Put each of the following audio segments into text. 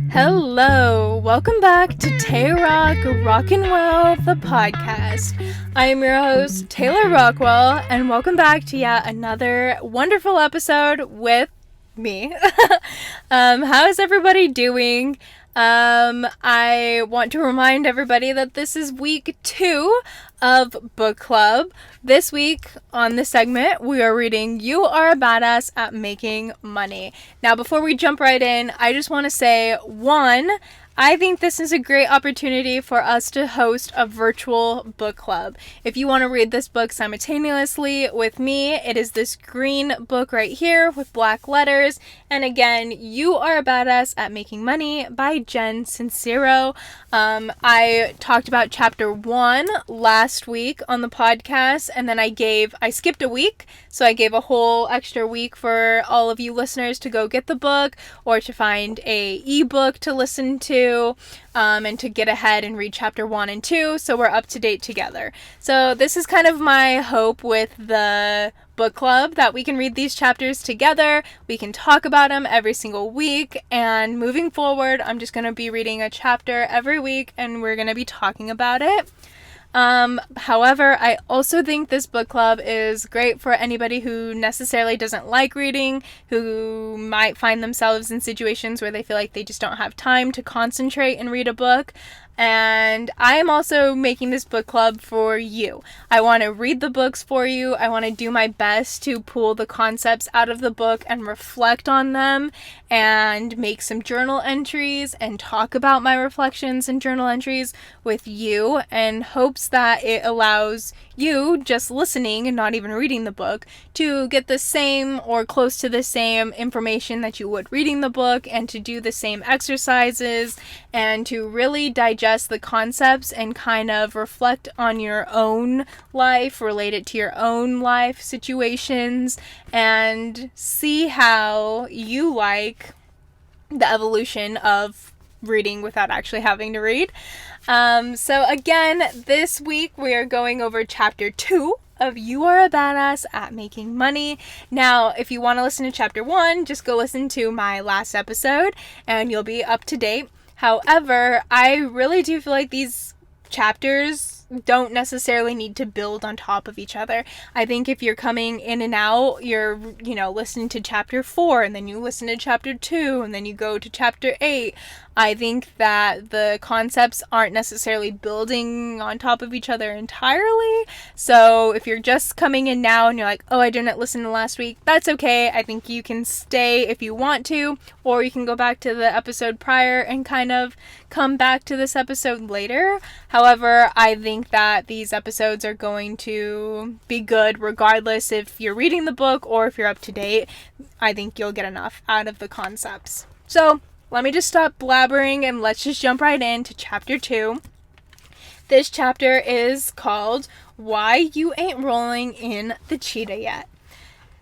Hello, welcome back to Tayrock Rockin Well the Podcast. I am your host, Taylor Rockwell, and welcome back to yet another wonderful episode with me. How's everybody doing? I want to remind everybody that this is week 2 of book club. This week on this segment, we are reading You Are a Badass at Making Money. Now, before we jump right in, I just want to say, one, I think this is a great opportunity for us to host a virtual book club. If you want to read this book simultaneously with me, it is this green book right here with black letters. And again, You Are a Badass at Making Money by Jen Sincero. I talked about chapter 1 last week on the podcast, and then I skipped a week, so I gave a whole extra week for all of you listeners to go get the book or to find a ebook to listen to. And to get ahead and read chapter 1 and 2, so we're up to date together. So this is kind of my hope with the book club, that we can read these chapters together, we can talk about them every single week, and moving forward, I'm just going to be reading a chapter every week, and we're going to be talking about it. However, I also think this book club is great for anybody who necessarily doesn't like reading, who might find themselves in situations where they feel like they just don't have time to concentrate and read a book. And I am also making this book club for you. I want to read the books for you. I want to do my best to pull the concepts out of the book and reflect on them and make some journal entries and talk about my reflections and journal entries with you, in hopes that it allows you, just listening and not even reading the book, to get the same or close to the same information that you would reading the book, and to do the same exercises and to really digest the concepts and kind of reflect on your own life, relate it to your own life situations, and see how you like the evolution of reading without actually having to read. So again, this week we are going over chapter 2 of You Are a Badass at Making Money. Now, if you want to listen to chapter 1, just go listen to my last episode and you'll be up to date. However, I really do feel like these chapters don't necessarily need to build on top of each other. I think if you're coming in and out, you're, listening to chapter 4, and then you listen to chapter 2, and then you go to chapter 8. I think that the concepts aren't necessarily building on top of each other entirely. So if you're just coming in now and you're like, oh, I didn't listen to last week, that's okay. I think you can stay if you want to, or you can go back to the episode prior and kind of come back to this episode later. However, I think that these episodes are going to be good regardless if you're reading the book or if you're up to date. I think you'll get enough out of the concepts. So let me just stop blabbering and let's just jump right into chapter 2. This chapter is called Why You Ain't Rolling in the Cheetah Yet.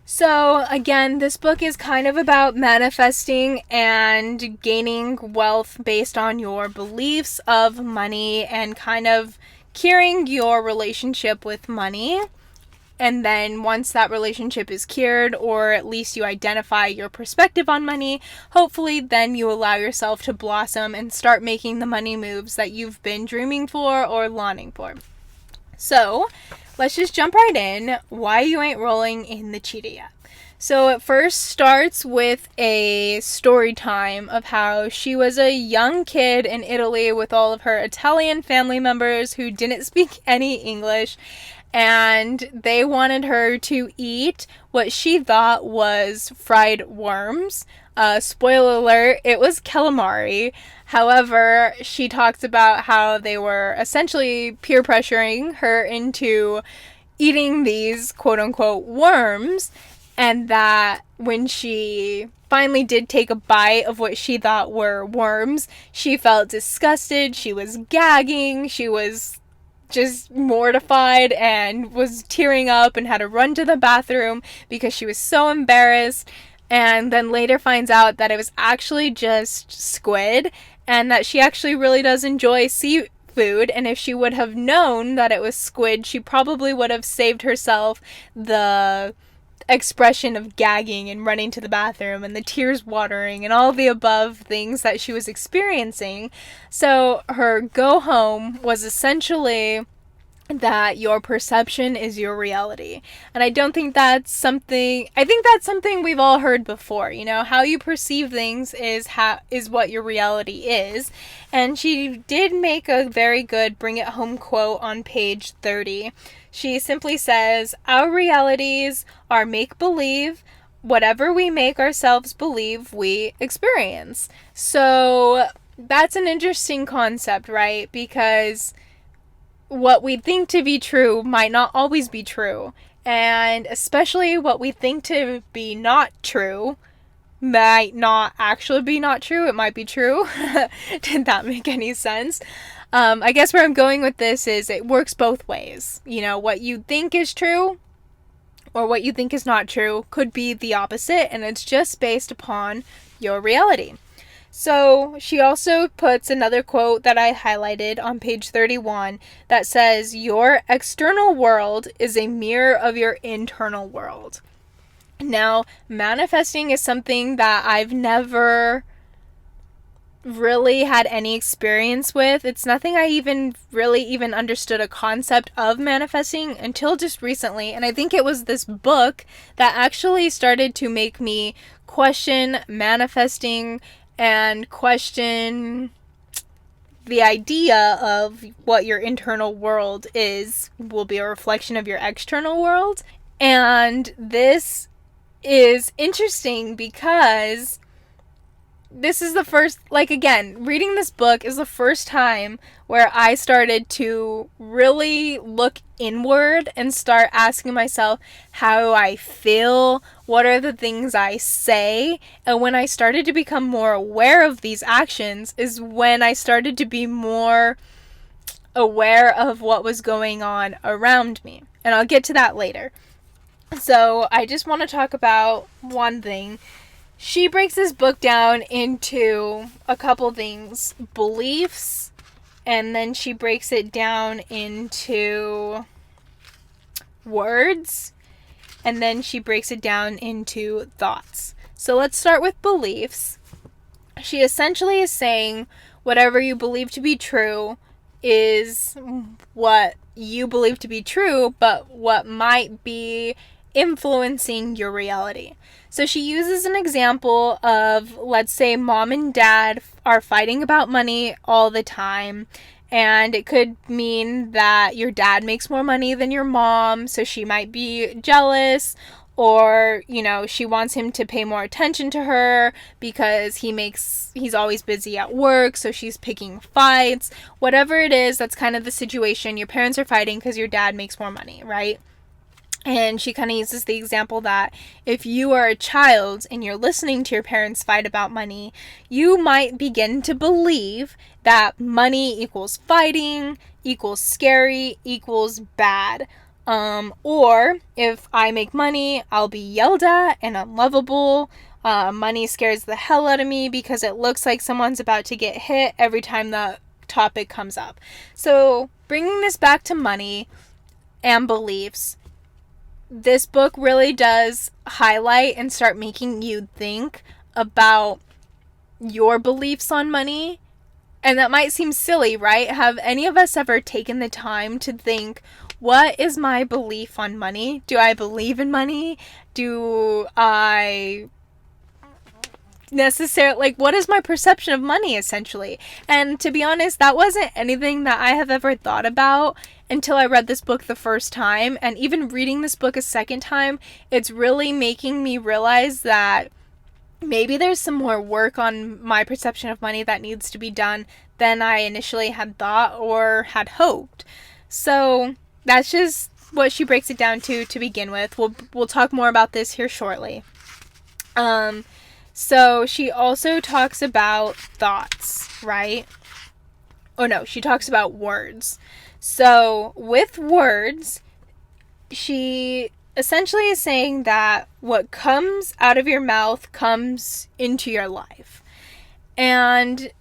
So again, this book is kind of about manifesting and gaining wealth based on your beliefs of money and kind of curing your relationship with money. And then once that relationship is cured, or at least you identify your perspective on money, hopefully then you allow yourself to blossom and start making the money moves that you've been dreaming for or longing for. So let's just jump right in. Why you ain't rolling in the cheetah yet. So it first starts with a story time of how she was a young kid in Italy with all of her Italian family members who didn't speak any English, and they wanted her to eat what she thought was fried worms. Spoiler alert, it was calamari. However, she talks about how they were essentially peer pressuring her into eating these quote-unquote worms, and that when she finally did take a bite of what she thought were worms, she felt disgusted, she was gagging, she was just mortified and was tearing up and had to run to the bathroom because she was so embarrassed, and then later finds out that it was actually just squid and that she actually really does enjoy seafood, and if she would have known that it was squid, she probably would have saved herself the expression of gagging and running to the bathroom and the tears watering and all the above things that she was experiencing. So her go home was essentially that your perception is your reality. And I think that's something we've all heard before. How you perceive things is what your reality is. And she did make a very good bring it home quote on page 30. She simply says, "Our realities are make-believe. Whatever we make ourselves believe, we experience." So that's an interesting concept, right? Because what we think to be true might not always be true. And especially what we think to be not true might not actually be not true. It might be true. Did that make any sense? I guess where I'm going with this is it works both ways. What you think is true or what you think is not true could be the opposite, and it's just based upon your reality. So she also puts another quote that I highlighted on page 31 that says, "Your external world is a mirror of your internal world." Now, manifesting is something that I've never really had any experience with. It's nothing I even understood a concept of manifesting until just recently. And I think it was this book that actually started to make me question manifesting and question the idea of what your internal world will be a reflection of your external world. And this is interesting because this is the first, reading this book is the first time where I started to really look inward and start asking myself how I feel, what are the things I say, and when I started to become more aware of these actions is when I started to be more aware of what was going on around me. And I'll get to that later. So I just want to talk about one thing. She breaks this book down into a couple things, beliefs, and then she breaks it down into words, and then she breaks it down into thoughts. So let's start with beliefs. She essentially is saying whatever you believe to be true is what you believe to be true, but what might be influencing your reality. So she uses an example of, let's say, mom and dad are fighting about money all the time. And it could mean that your dad makes more money than your mom, so she might be jealous. Or, she wants him to pay more attention to her because he's always busy at work, so she's picking fights. Whatever it is, that's kind of the situation. Your parents are fighting because your dad makes more money, right? And she kind of uses the example that if you are a child and you're listening to your parents fight about money, you might begin to believe that money equals fighting, equals scary, equals bad. Or if I make money, I'll be yelled at and unlovable. Money scares the hell out of me because it looks like someone's about to get hit every time the topic comes up. So bringing this back to money and beliefs, this book really does highlight and start making you think about your beliefs on money. And that might seem silly, right? Have any of us ever taken the time to think, what is my belief on money? Do I believe in money? Do I necessarily, what is my perception of money, essentially? And to be honest, that wasn't anything that I have ever thought about until I read this book the first time. And even reading this book a second time, it's really making me realize that maybe there's some more work on my perception of money that needs to be done than I initially had thought or had hoped. So that's just what she breaks it down to begin with. We'll talk more about this here shortly. So she also talks about thoughts, right? Oh no, she talks about words. So with words, she essentially is saying that what comes out of your mouth comes into your life. And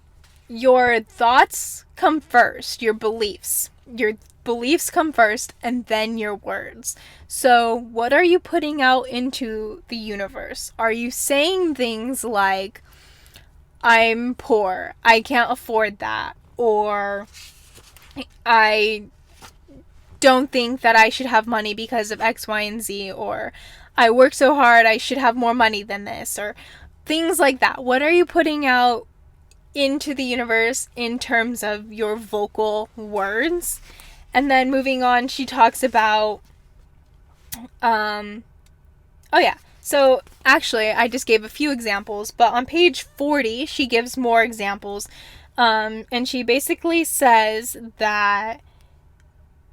your thoughts come first, your beliefs. Your beliefs come first and then your words. So what are you putting out into the universe? Are you saying things like, I'm poor, I can't afford that, or I don't think that I should have money because of X, Y, and Z, or I work so hard, I should have more money than this, or things like that. What are you putting out into the universe in terms of your vocal words? And then moving on, she talks about, so actually I just gave a few examples, but on page 40, she gives more examples. And she basically says that,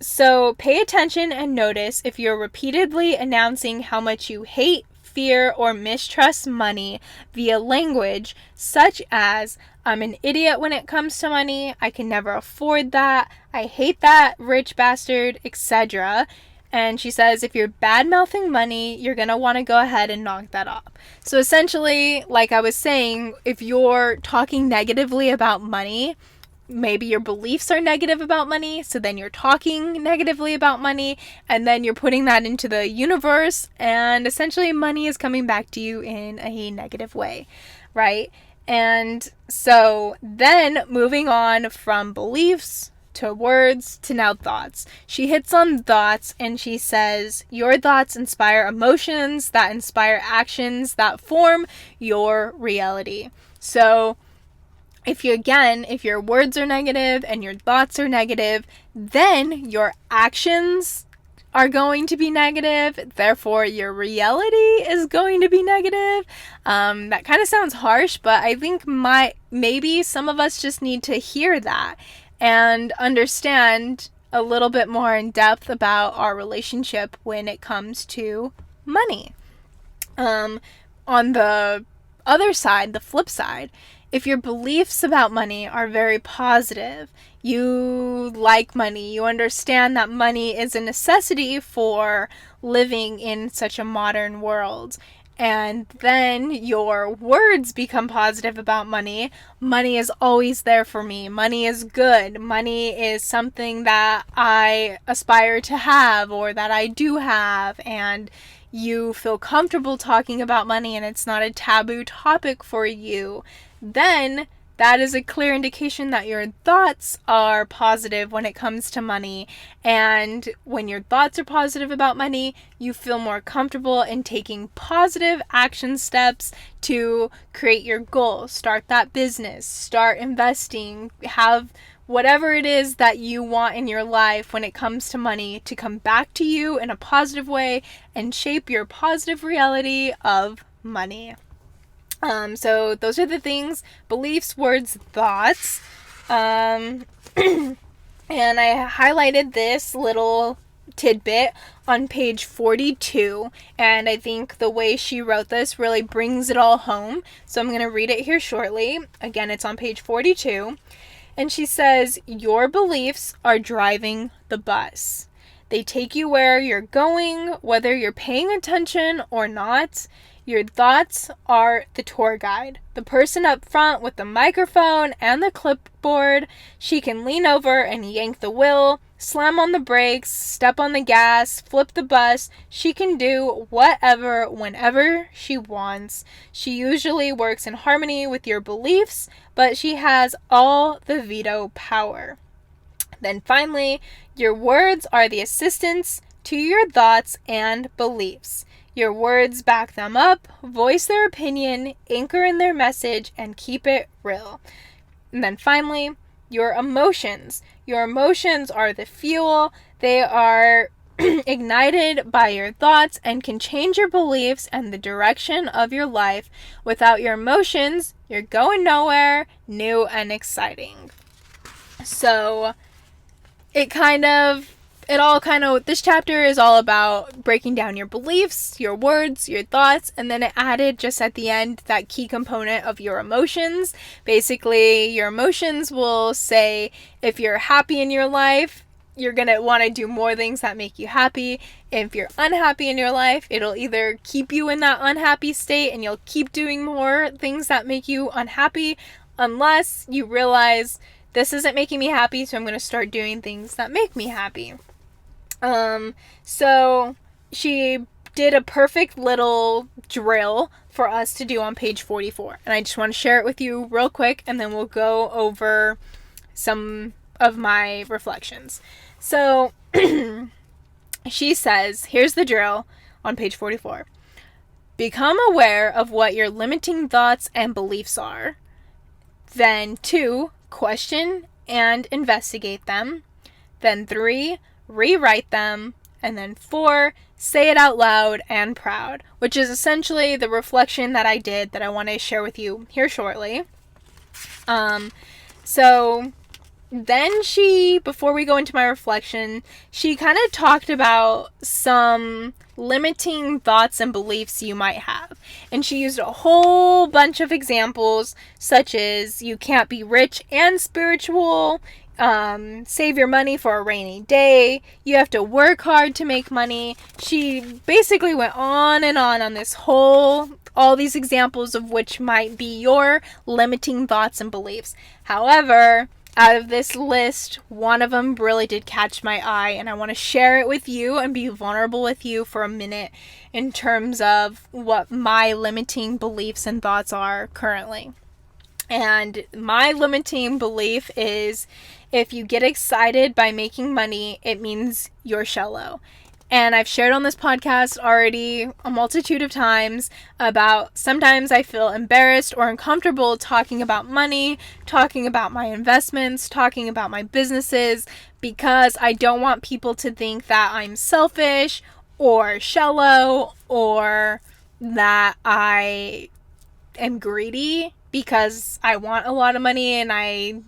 so pay attention and notice if you're repeatedly announcing how much you hate, fear, or mistrust money via language such as, I'm an idiot when it comes to money, I can never afford that, I hate that rich bastard, etc. And she says if you're bad-mouthing money, you're going to want to go ahead and knock that off. So essentially, like I was saying, if you're talking negatively about money, maybe your beliefs are negative about money, so then you're talking negatively about money, and then you're putting that into the universe, and essentially money is coming back to you in a negative way, right? And so then moving on from beliefs to words to now thoughts. She hits on thoughts and she says, your thoughts inspire emotions that inspire actions that form your reality. So if your words are negative and your thoughts are negative, then your actions are going to be negative. Therefore, your reality is going to be negative. That kind of sounds harsh, but I think maybe some of us just need to hear that and understand a little bit more in depth about our relationship when it comes to money. On the other side, the flip side, if your beliefs about money are very positive, you like money, you understand that money is a necessity for living in such a modern world, and then your words become positive about money. Money is always there for me. Money is good. Money is something that I aspire to have or that I do have, and you feel comfortable talking about money and it's not a taboo topic for you, then that is a clear indication that your thoughts are positive when it comes to money. And when your thoughts are positive about money, you feel more comfortable in taking positive action steps to create your goal, start that business, start investing, have whatever it is that you want in your life when it comes to money to come back to you in a positive way and shape your positive reality of money. So those are the things: beliefs, words, thoughts. And I highlighted this little tidbit on page 42, and I think the way she wrote this really brings it all home. So I'm going to read it here shortly. Again, it's on page 42. And she says, your beliefs are driving the bus. They take you where you're going, whether you're paying attention or not. Your thoughts are the tour guide. The person up front with the microphone and the clipboard, she can lean over and yank the wheel, slam on the brakes, step on the gas, flip the bus. She can do whatever, whenever she wants. She usually works in harmony with your beliefs, but she has all the veto power. Then finally, your words are the assistants to your thoughts and beliefs. Your words back them up, voice their opinion, anchor in their message, and keep it real. And then finally, your emotions. Your emotions are the fuel. They are ignited by your thoughts and can change your beliefs and the direction of your life. Without your emotions, you're going nowhere new and exciting. So this chapter is all about breaking down your beliefs, your words, your thoughts, and then it added just at the end that key component of your emotions. Basically, your emotions will say if you're happy in your life, you're going to want to do more things that make you happy. If you're unhappy in your life, it'll either keep you in that unhappy state and you'll keep doing more things that make you unhappy, unless you realize this isn't making me happy, so I'm going to start doing things that make me happy. So she did a perfect little drill for us to do on page 44. And I just want to share it with you real quick, and then we'll go over some of my reflections. So she says, here's the drill on page 44. Become aware of what your limiting thoughts and beliefs are. Then 2, question and investigate them. Then 3, rewrite them. And then 4, say it out loud and proud, which is essentially the reflection that I did that I want to share with you here shortly. So then before we go into my reflection, she kind of talked about some limiting thoughts and beliefs you might have. And she used a whole bunch of examples, such as you can't be rich and spiritual, save your money for a rainy day, you have to work hard to make money. She basically went on and on this all these examples of which might be your limiting thoughts and beliefs. However, out of this list, one of them really did catch my eye, and I want to share it with you and be vulnerable with you for a minute in terms of what my limiting beliefs and thoughts are currently. And my limiting belief is, if you get excited by making money, it means you're shallow. And I've shared on this podcast already a multitude of times about sometimes I feel embarrassed or uncomfortable talking about money, talking about my investments, talking about my businesses, because I don't want people to think that I'm selfish or shallow or that I am greedy because I want a lot of money and I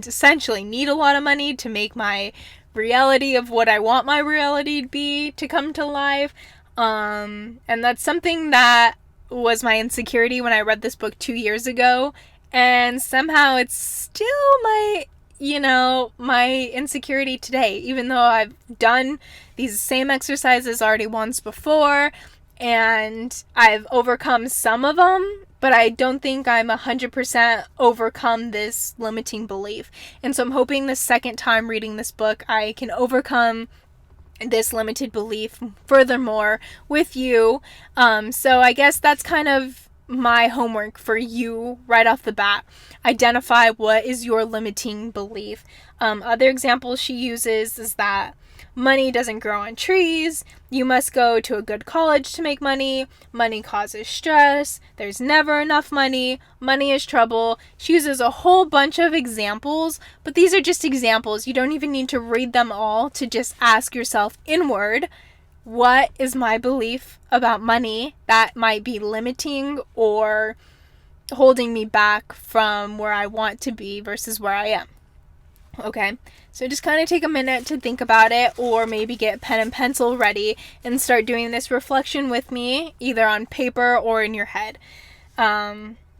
essentially need a lot of money to make my reality of what I want my reality to be to come to life. And that's something that was my insecurity when I read this book 2 years ago, and somehow it's still my insecurity today, even though I've done these same exercises already once before and I've overcome some of them, but I don't think I'm 100% overcome this limiting belief. And so I'm hoping the second time reading this book, I can overcome this limited belief furthermore with you. So I guess that's kind of my homework for you right off the bat. Identify what is your limiting belief. Other examples she uses is that money doesn't grow on trees, you must go to a good college to make money causes stress, there's never enough money is trouble. She uses a whole bunch of examples, but these are just examples. You don't even need to read them all to just ask yourself inward, what is my belief about money that might be limiting or holding me back from where I want to be versus where I am? Okay, so just kind of take a minute to think about it, or maybe get pen and pencil ready and start doing this reflection with me, either on paper or in your head.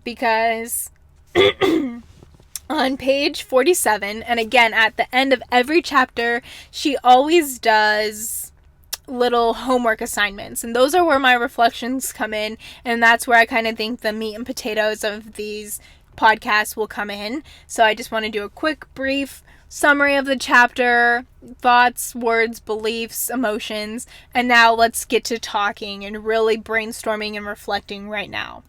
Because on page 47, and again at the end of every chapter, she always does little homework assignments, and those are where my reflections come in, and that's where I kind of think the meat and potatoes of these podcasts will come in. So I just want to do a quick brief summary of the chapter, thoughts, words, beliefs, emotions, and now let's get to talking and really brainstorming and reflecting right now.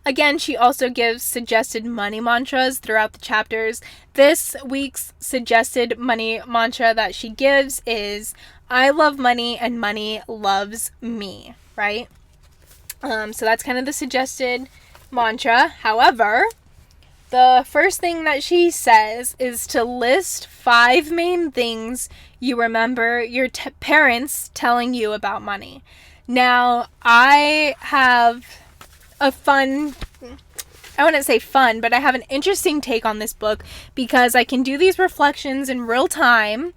Again, she also gives suggested money mantras throughout the chapters. This week's suggested money mantra that she gives is, I love money and money loves me, right? So that's kind of the suggested mantra. However, the first thing that she says is to list 5 main things you remember your parents telling you about money. Now, I have I wouldn't say fun, but I have an interesting take on this book because I can do these reflections in real time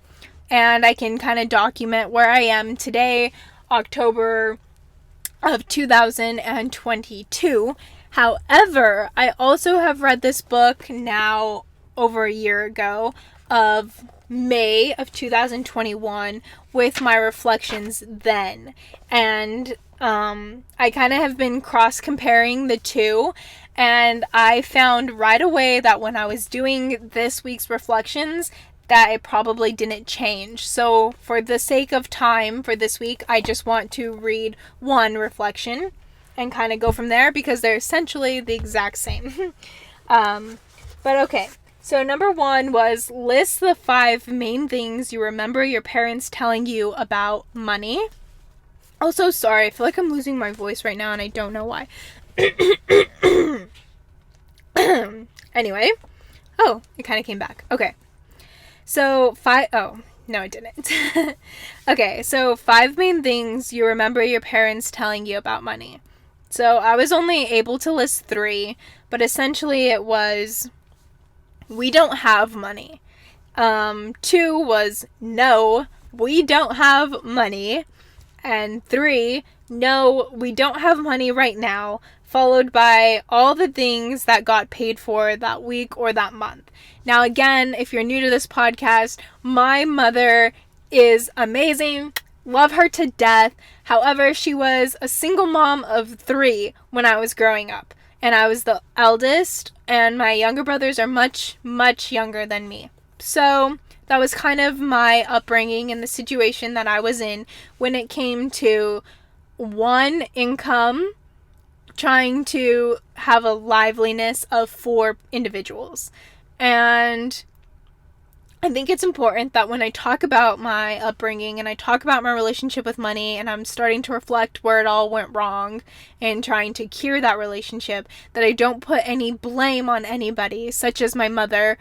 and I can kind of document where I am today, October of 2022. However, I also have read this book now over a year ago of May of 2021 with my reflections then. And I kind of have been cross-comparing the two, And I found right away that when I was doing this week's reflections, that it probably didn't change. So for the sake of time for this week, I just want to read one reflection and kind of go from there because they're essentially the exact same. But okay. So number 1 was list the 5 main things you remember your parents telling you about money. Also, sorry, I feel like I'm losing my voice right now and I don't know why. Anyway. Oh, it kind of came back. Okay. So, oh, no, it didn't. Okay, so 5 main things you remember your parents telling you about money. So, I was only able to list 3, but essentially it was, we don't have money. 2 was, no, we don't have money. And 3, no, we don't have money right now, followed by all the things that got paid for that week or that month. Now, again, if you're new to this podcast, my mother is amazing. Love her to death. However, she was a single mom of 3 when I was growing up. And I was the eldest, and my younger brothers are much, much younger than me. So that was kind of my upbringing and the situation that I was in when it came to one income, trying to have a liveliness of 4 individuals. And I think it's important that when I talk about my upbringing and I talk about my relationship with money and I'm starting to reflect where it all went wrong and trying to cure that relationship, that I don't put any blame on anybody, such as my mother,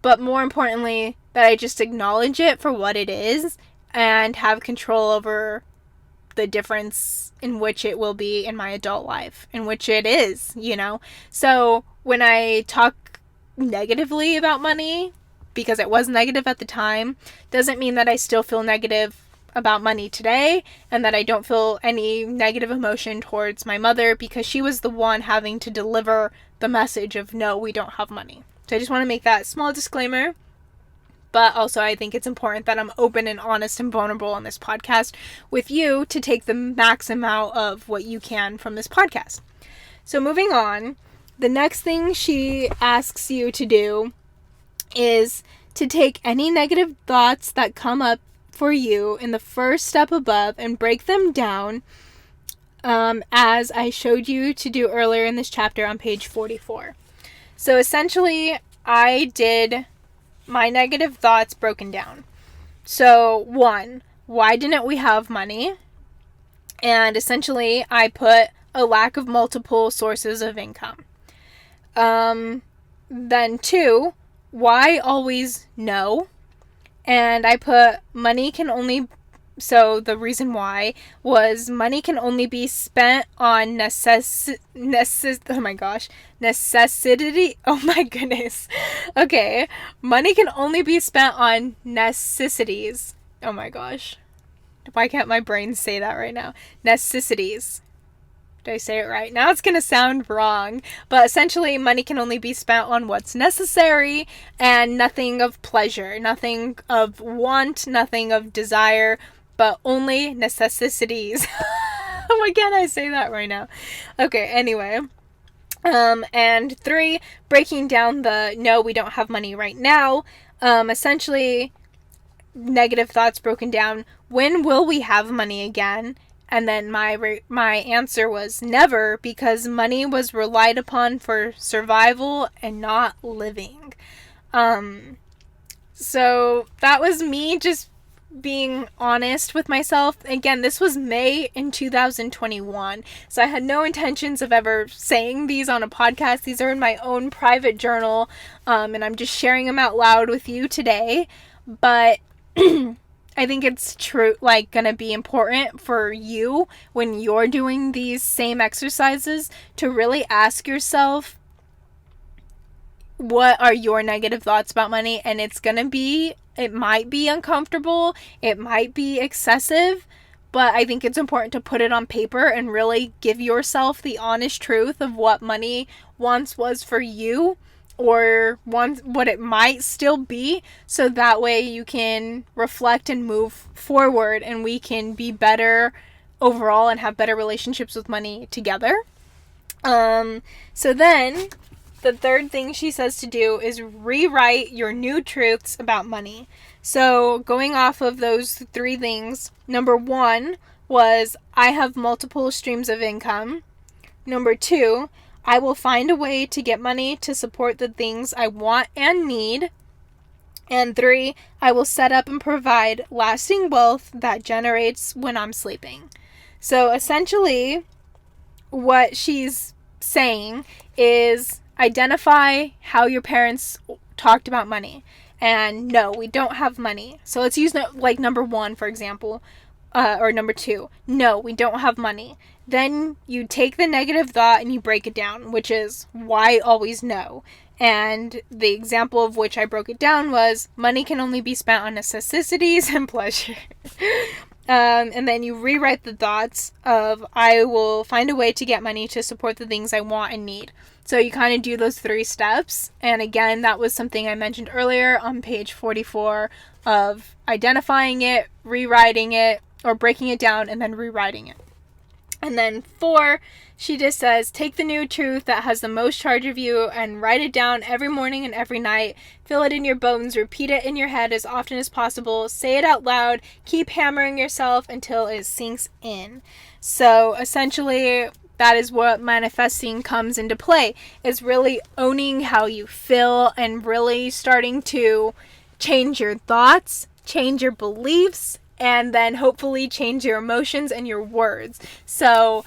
but more importantly, that I just acknowledge it for what it is and have control over the difference in which it will be in my adult life, in which it is, you know? So when I talk negatively about money, because it was negative at the time, doesn't mean that I still feel negative about money today and that I don't feel any negative emotion towards my mother because she was the one having to deliver the message of no, we don't have money. So I just want to make that small disclaimer. But also I think it's important that I'm open and honest and vulnerable on this podcast with you to take the max amount of what you can from this podcast. So moving on, the next thing she asks you to do is to take any negative thoughts that come up for you in the first step above and break them down, as I showed you to do earlier in this chapter on page 44. So essentially, I did my negative thoughts broken down. So 1, why didn't we have money? And essentially, I put a lack of multiple sources of income. Then 2, why always no? And I put money can only, so the reason why was money can only be spent on necessity. Oh my goodness. Okay. Money can only be spent on necessities. Oh my gosh. Why can't my brain say that right now? Necessities. Did I say it right? Now it's going to sound wrong. But essentially, money can only be spent on what's necessary and nothing of pleasure, nothing of want, nothing of desire, but only necessities. Why can't I say that right now? Okay, anyway. And 3, breaking down the no, we don't have money right now. Essentially, negative thoughts broken down. When will we have money again? And then my answer was never, because money was relied upon for survival and not living. So that was me just being honest with myself. Again, this was May in 2021, so I had no intentions of ever saying these on a podcast. These are in my own private journal, and I'm just sharing them out loud with you today. But I think it's true, like, gonna be important for you when you're doing these same exercises to really ask yourself, what are your negative thoughts about money? And it might be uncomfortable, it might be excessive, but I think it's important to put it on paper and really give yourself the honest truth of what money once was for you, or what it might still be, so that way you can reflect and move forward and we can be better overall and have better relationships with money together. So then the third thing she says to do is rewrite your new truths about money. So going off of those three things, number 1 was, I have multiple streams of income. Number 2, I will find a way to get money to support the things I want and need. And 3, I will set up and provide lasting wealth that generates when I'm sleeping. So essentially, what she's saying is identify how your parents talked about money. And no, we don't have money. So let's use like number 1, for example, or number 2. No, we don't have money. Then you take the negative thought and you break it down, which is why always no. And the example of which I broke it down was, money can only be spent on necessities and pleasure. And then you rewrite the thoughts of, I will find a way to get money to support the things I want and need. So you kind of do those 3 steps. And again, that was something I mentioned earlier on page 44 of identifying it, rewriting it, or breaking it down and then rewriting it. And then 4, she just says, take the new truth that has the most charge of you and write it down every morning and every night. Feel it in your bones, repeat it in your head as often as possible, say it out loud, keep hammering yourself until it sinks in. So essentially, that is what manifesting comes into play, is really owning how you feel and really starting to change your thoughts, change your beliefs, and then hopefully change your emotions and your words. So,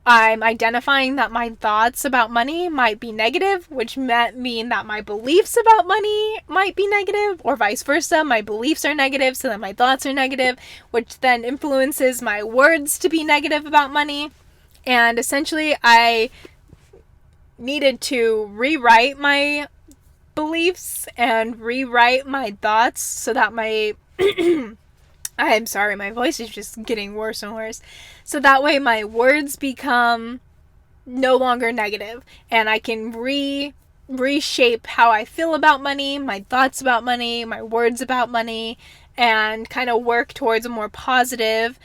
I'm identifying that my thoughts about money might be negative, which might mean that my beliefs about money might be negative, or vice versa. My beliefs are negative, so then my thoughts are negative, which then influences my words to be negative about money. And essentially, I needed to rewrite my beliefs and rewrite my thoughts so that I'm sorry, my voice is just getting worse and worse. So that way my words become no longer negative, and I can reshape how I feel about money, my thoughts about money, my words about money, and kind of work towards a more positive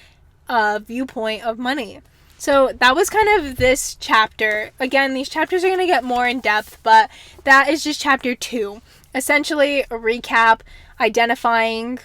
viewpoint of money. So that was kind of this chapter. Again, these chapters are going to get more in depth, but that is just chapter 2. Essentially, a recap, identifying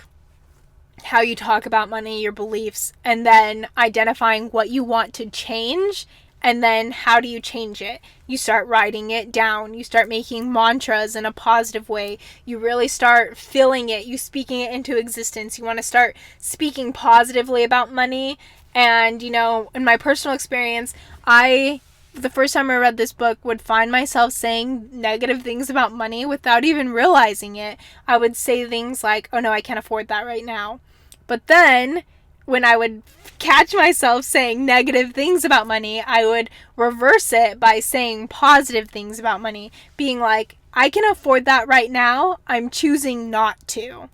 how you talk about money, your beliefs, and then identifying what you want to change, and then how do you change it? You start writing it down. You start making mantras in a positive way. You really start feeling it. You speaking it into existence. You want to start speaking positively about money. And, in my personal experience, the first time I read this book, would find myself saying negative things about money without even realizing it. I would say things like, oh no, I can't afford that right now. But then, when I would catch myself saying negative things about money, I would reverse it by saying positive things about money. Being like, I can afford that right now. I'm choosing not to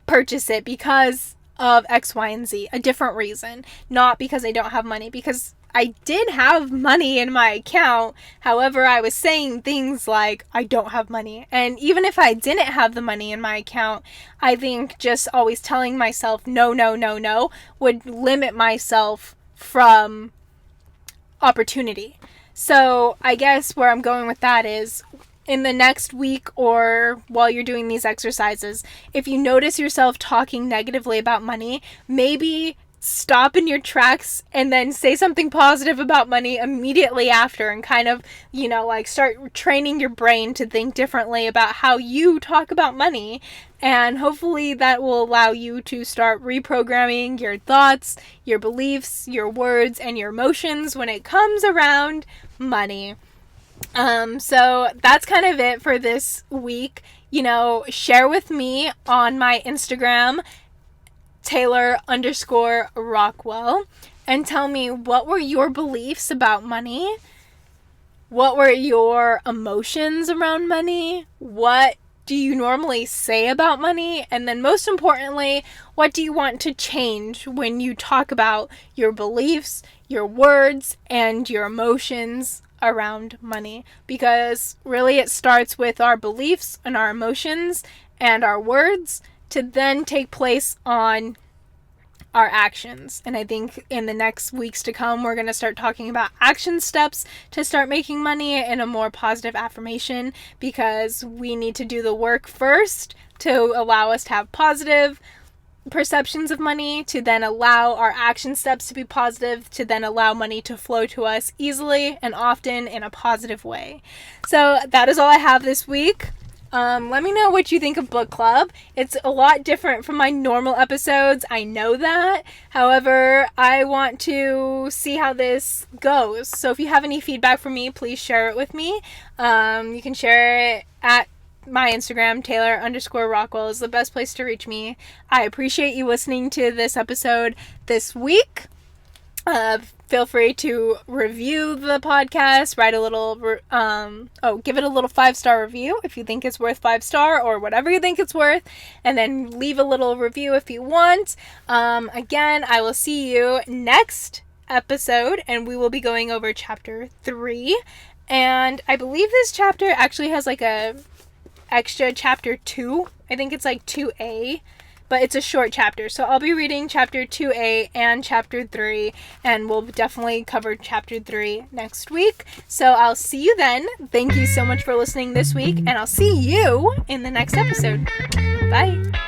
purchase it because of X, Y, and Z. A different reason. Not because I don't have money. Because I did have money in my account. However, I was saying things like, I don't have money. And even if I didn't have the money in my account, I think just always telling myself no, no, no, no would limit myself from opportunity. So I guess where I'm going with that is, in the next week or while you're doing these exercises, if you notice yourself talking negatively about money, maybe stop in your tracks and then say something positive about money immediately after, and kind of, start training your brain to think differently about how you talk about money. And hopefully that will allow you to start reprogramming your thoughts, your beliefs, your words, and your emotions when it comes around money. So that's kind of it for this week. Share with me on my Instagram, Taylor_Rockwell, and tell me, what were your beliefs about money? What were your emotions around money? What do you normally say about money? And then most importantly, what do you want to change when you talk about your beliefs, your words, and your emotions around money? Because really it starts with our beliefs and our emotions and our words to then take place on our actions. And I think in the next weeks to come, we're going to start talking about action steps to start making money in a more positive affirmation, because we need to do the work first to allow us to have positive perceptions of money, to then allow our action steps to be positive, to then allow money to flow to us easily and often in a positive way. So that is all I have this week. Let me know what you think of book club. It's a lot different from my normal episodes, I know that. However, I want to see how this goes. So if you have any feedback for me, please share it with me. You can share it at my Instagram, Taylor_Rockwell is the best place to reach me. I appreciate you listening to this episode this week. Feel free to review the podcast, write a little, give it a little 5-star review if you think it's worth 5-star, or whatever you think it's worth, and then leave a little review if you want. Again, I will see you next episode, and we will be going over chapter 3, and I believe this chapter actually has like a extra chapter 2. I think it's like 2A. But it's a short chapter, so I'll be reading chapter 2A and chapter 3, and we'll definitely cover chapter 3 next week. So I'll see you then. Thank you so much for listening this week, and I'll see you in the next episode. Bye.